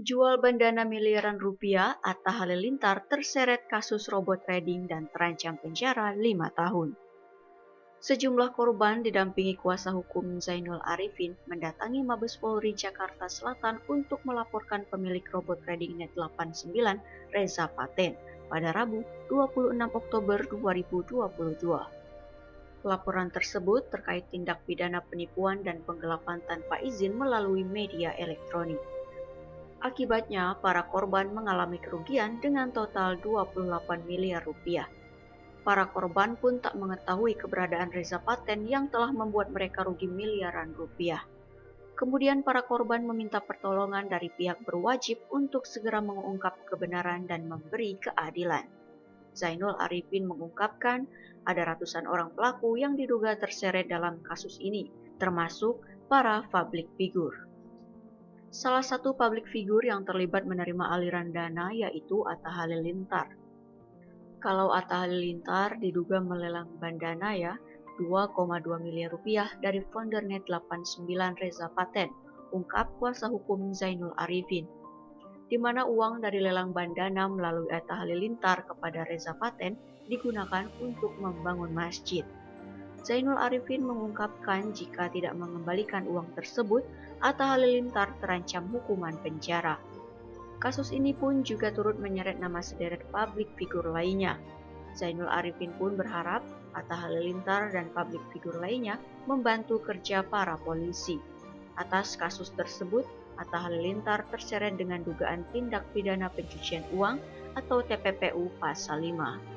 Jual bandana miliaran rupiah, Atta Halilintar terseret kasus robot trading dan terancam penjara 5 tahun. Sejumlah korban didampingi kuasa hukum Zainul Arifin mendatangi Mabes Polri Jakarta Selatan untuk melaporkan pemilik robot trading Net89 Reza Paten pada Rabu 26 Oktober 2022. Laporan tersebut terkait tindak pidana penipuan dan penggelapan tanpa izin melalui media elektronik. Akibatnya, para korban mengalami kerugian dengan total 28 miliar rupiah. Para korban pun tak mengetahui keberadaan Reza Paten yang telah membuat mereka rugi miliaran rupiah. Kemudian para korban meminta pertolongan dari pihak berwajib untuk segera mengungkap kebenaran dan memberi keadilan. Zainul Arifin mengungkapkan ada ratusan orang pelaku yang diduga terseret dalam kasus ini, termasuk para public figure. Salah satu public figure yang terlibat menerima aliran dana yaitu Atta Halilintar. Kalau Atta Halilintar diduga melelang bandana 2,2 miliar rupiah dari founder Net89 Reza Paten, ungkap kuasa hukum Zainul Arifin, di mana uang dari lelang bandana melalui Atta Halilintar kepada Reza Paten digunakan untuk membangun masjid. Zainul Arifin mengungkapkan jika tidak mengembalikan uang tersebut, Atta Halilintar terancam hukuman penjara. Kasus ini pun juga turut menyeret nama sederet publik figur lainnya. Zainul Arifin pun berharap Atta Halilintar dan publik figur lainnya membantu kerja para polisi. Atas kasus tersebut, Atta Halilintar terseret dengan dugaan tindak pidana pencucian uang atau TPPU Pasal 5.